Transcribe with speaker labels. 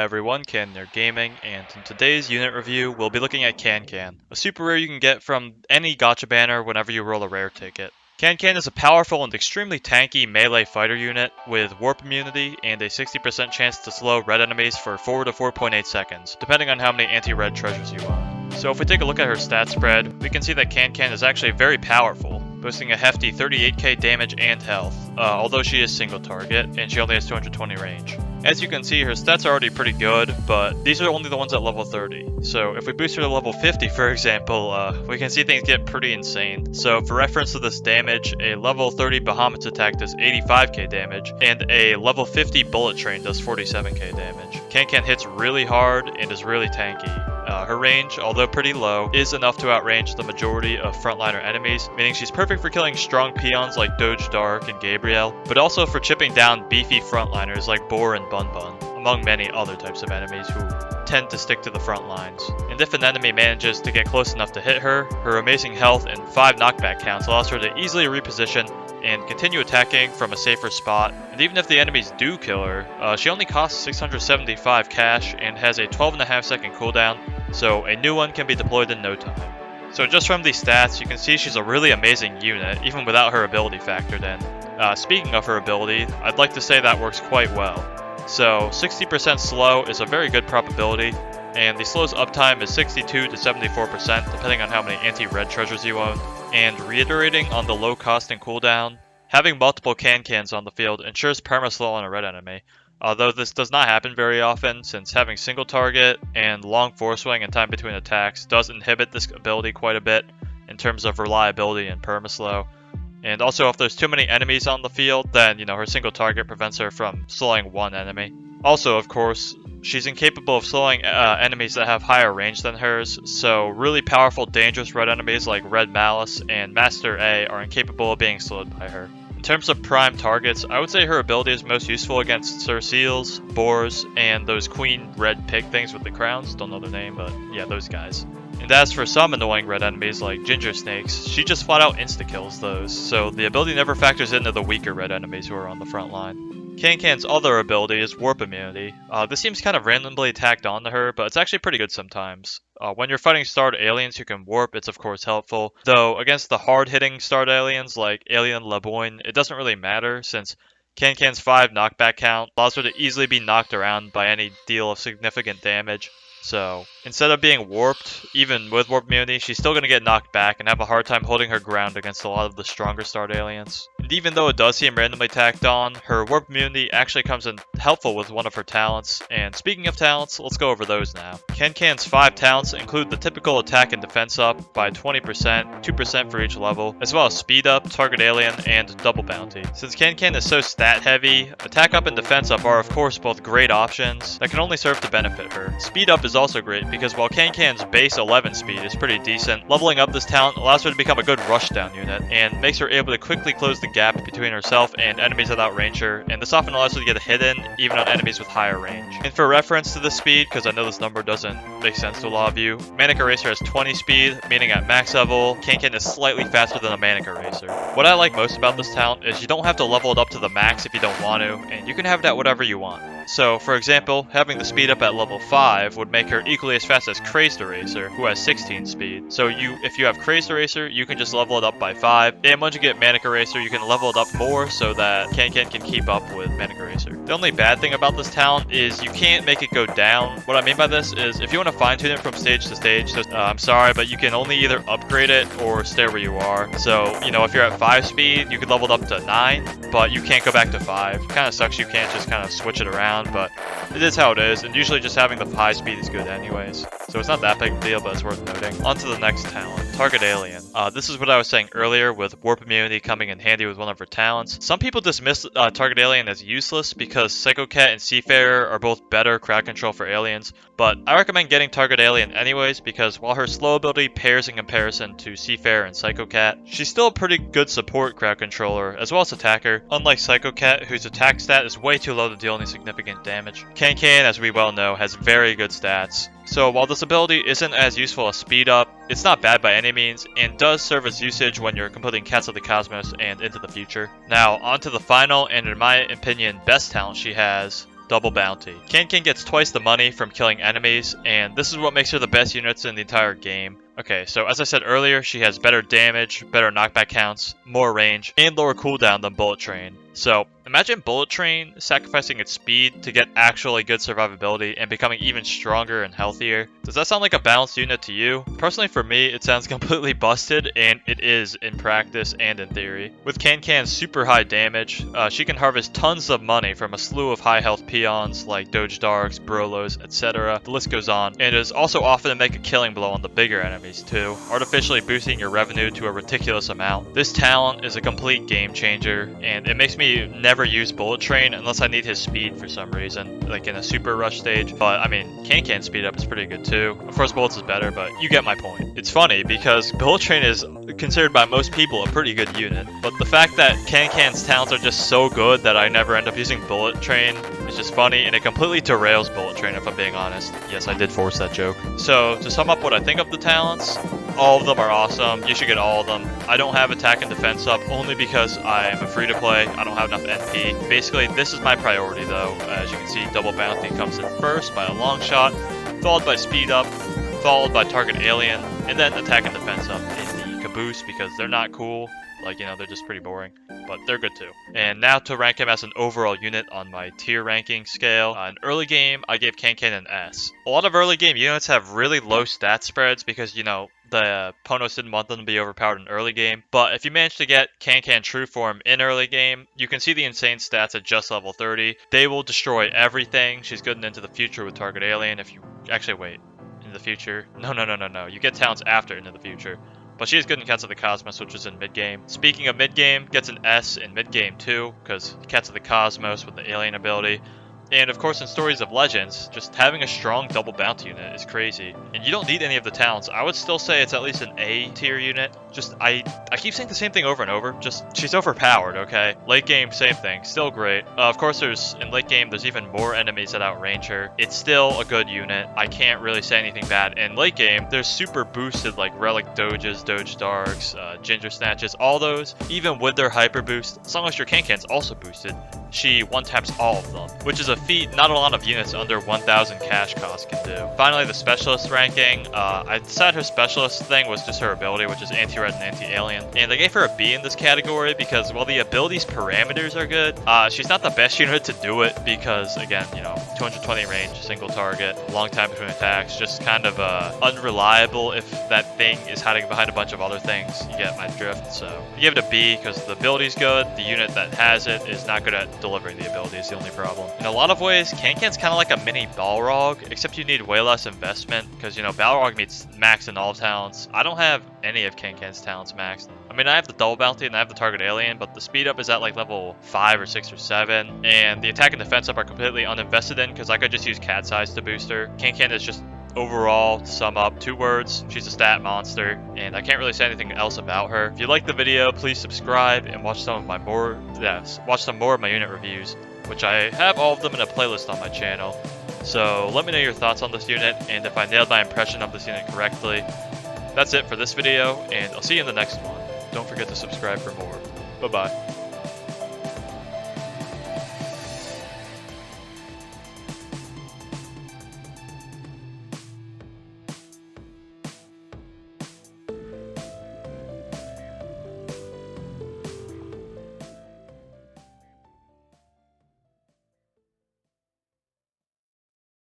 Speaker 1: Hi everyone, Cancan here Gaming, and in today's unit review, we'll be looking at Cancan, a super rare you can get from any gacha banner whenever you roll a rare ticket. Cancan is a powerful and extremely tanky melee fighter unit with warp immunity and a 60% chance to slow red enemies for 4 to 4.8 seconds, depending on how many anti-red treasures you own. So if we take a look at her stat spread, we can see that Cancan is actually very powerful, boasting a hefty 38k damage and health, although she is single target, and she only has 220 range. As you can see, her stats are already pretty good, but these are only the ones at level 30. So if we boost her to level 50, for example, we can see things get pretty insane. So for reference to this damage, a level 30 Bahamut's attack does 85k damage, and a level 50 Bullet Train does 47k damage. Cancan hits really hard and is really tanky. Her range, although pretty low, is enough to outrange the majority of frontliner enemies, meaning she's perfect for killing strong peons like Doge Dark and Gabriel, but also for chipping down beefy frontliners like Boar and Bun Bun, among many other types of enemies who tend to stick to the front lines. And if an enemy manages to get close enough to hit her, her amazing health and 5 knockback counts allows her to easily reposition and continue attacking from a safer spot. And even if the enemies do kill her, she only costs 675 cash and has a 12.5 second cooldown, so a new one can be deployed in no time. So just from these stats, you can see she's a really amazing unit, even without her ability factored in. Speaking of her ability, I'd like to say that works quite well. So 60% slow is a very good probability, and the slow's uptime is 62 to 74% depending on how many anti-red treasures you own. And reiterating on the low cost and cooldown, having multiple Cancans on the field ensures perma-slow on a red enemy, although this does not happen very often since having single target and long force swing and time between attacks does inhibit this ability quite a bit in terms of reliability and perma-slow. And also, if there's too many enemies on the field, then, her single target prevents her from slowing one enemy. Also, of course, she's incapable of slowing enemies that have higher range than hers, so really powerful, dangerous red enemies like Red Malice and Master A are incapable of being slowed by her. In terms of prime targets, I would say her ability is most useful against Sir Seals, Boars, and those queen red pig things with the crowns. Don't know their name, but yeah, those guys. And as for some annoying red enemies like Ginger Snakes, she just flat out insta-kills those, so the ability never factors into the weaker red enemies who are on the front line. Cancan's other ability is Warp Immunity. This seems kind of randomly tacked onto her, but it's actually pretty good sometimes. When you're fighting starred aliens who can warp, it's of course helpful, though against the hard-hitting starred aliens like Alien Laboyne, it doesn't really matter since Cancan's 5 knockback count allows her to easily be knocked around by any deal of significant damage. So, instead of being warped, even with warp immunity, she's still going to get knocked back and have a hard time holding her ground against a lot of the stronger starred aliens. And even though it does seem randomly tacked on, her warp immunity actually comes in helpful with one of her talents. And speaking of talents, let's go over those now. Cancan's 5 talents include the typical attack and defense up by 20%, 2% for each level, as well as speed up, target alien, and double bounty. Since Cancan is so stat heavy, attack up and defense up are of course both great options that can only serve to benefit her. Speed up is also great because while Cancan's base 11 speed is pretty decent, leveling up this talent allows her to become a good rushdown unit and makes her able to quickly close the gap between herself and enemies that outrange her, and this often allows her to get a hit in even on enemies with higher range. And for reference to the speed, because I know this number doesn't make sense to a lot of you, Manic Eraser has 20 speed, meaning at max level, Cancan is slightly faster than a Manic Eraser. What I like most about this talent is you don't have to level it up to the max if you don't want to, and you can have it at whatever you want. So, for example, having the speed up at level 5 would make her equally as fast as Crazed Eraser, who has 16 speed. So if you have Crazed Eraser, you can just level it up by 5, and once you get Manic Eraser, you can level it up more so that Cancan can keep up with Manic Eraser. The only bad thing about this talent is you can't make it go down. What I mean by this is, if you want to fine-tune it from stage to stage, I'm sorry, but you can only either upgrade it or stay where you are. So, if you're at 5 speed, you could level it up to 9, but you can't go back to 5. Kind of sucks you can't just kind of switch it around, but it is how it is, and usually just having the high speed is good anyways. So it's not that big a deal, but it's worth noting. On to the next talent, Target Alien. This is what I was saying earlier with Warp Immunity coming in handy with one of her talents. Some people dismiss Target Alien as useless because Psycho Cat and Seafarer are both better crowd control for aliens, but I recommend getting Target Alien anyways because while her slow ability pairs in comparison to Seafarer and Psycho Cat, she's still a pretty good support crowd controller as well as attacker, unlike Psycho Cat whose attack stat is way too low to deal any significant damage. Cancan, as we well know, has very good stats. So while this ability isn't as useful as speed up, it's not bad by any means, and does serve as usage when you're completing Cats of the Cosmos and Into the Future. Now, on to the final, and in my opinion, best talent she has, Double Bounty. Cancan gets twice the money from killing enemies, and this is what makes her the best units in the entire game. Okay, so as I said earlier, she has better damage, better knockback counts, more range, and lower cooldown than Bullet Train. So imagine Bullet Train sacrificing its speed to get actually good survivability and becoming even stronger and healthier. Does that sound like a balanced unit to you? Personally for me, it sounds completely busted, and it is in practice and in theory. With Cancan's super high damage, she can harvest tons of money from a slew of high health peons like Doge Darks, Brolos, etc. The list goes on, and it is also often to make a killing blow on the bigger enemies too, artificially boosting your revenue to a ridiculous amount. This talent is a complete game changer, and it makes me never use Bullet Train unless I need his speed for some reason, like in a super rush stage. But I mean, Cancan speed up is pretty good too. Of course, Bullets is better, but you get my point. It's funny because Bullet Train is considered by most people a pretty good unit, but the fact that Cancan's talents are just so good that I never end up using Bullet Train is just funny, and it completely derails Bullet Train if I'm being honest. Yes, I did force that joke. So to sum up what I think of the talents, all of them are awesome. You should get all of them. I don't have attack and defense up only because I am a free to play. I don't have enough NP. Basically, this is my priority though. As you can see, Double Bounty comes in first by a long shot, followed by speed up, followed by target alien, and then attack and defense up in the caboose because they're not cool. Like, you know, they're just pretty boring, but they're good too. And now to rank him as an overall unit on my tier ranking scale. In early game, I gave Cancan an S. A lot of early game units have really low stat spreads because, you know, the Ponos didn't want them to be overpowered in early game. But if you manage to get Cancan True Form in early game, you can see the insane stats at just level 30. They will destroy everything. She's good into the future with target alien. If you actually wait, into the future? No. You get talents after into the future. But she is good in Cats of the Cosmos, which is in mid-game. Speaking of mid-game, gets an S in mid-game too, because Cats of the Cosmos with the alien ability. And of course in Stories of Legends, just having a strong double bounty unit is crazy. And you don't need any of the talents. I would still say it's at least an A tier unit. Just, I keep saying the same thing over and over. Just, she's overpowered, okay? Late game, same thing. Still great. Of course in late game, there's even more enemies that outrange her. It's still a good unit. I can't really say anything bad. In late game, there's super boosted like Relic Doges, Doge Darks, Ginger Snatches, all those. Even with their hyper boost, Songwester Cancan's also boosted. She one-taps all of them, which is a feat not a lot of units under 1,000 cash cost can do. Finally, the specialist ranking. I decided her specialist thing was just her ability, which is anti-red and anti-alien. And I gave her a B in this category because while the ability's parameters are good, she's not the best unit to do it because, again, you know, 220 range, single target, long time between attacks, just kind of unreliable if that thing is hiding behind a bunch of other things. You get my drift, so I give it a B because the ability's good. The unit that has it is not good at delivering the ability is the only problem. In a lot of ways, Cancan's kind of like a mini Balrog, except you need way less investment because, you know, Balrog needs max in all talents. I don't have any of Cancan's talents maxed. I mean, I have the double bounty and I have the target alien, but the speed up is at like level 5 or 6 or 7, and the attack and defense up are completely uninvested in because I could just use cat size to boost her. Cancan is just overall, to sum up, 2 words, she's a stat monster, and I can't really say anything else about her. If you like the video, please subscribe and watch some more of my unit reviews, which I have all of them in a playlist on my channel. So let me know your thoughts on this unit, and if I nailed my impression of this unit correctly. That's it for this video, and I'll see you in the next one. Don't forget to subscribe for more. Bye-bye.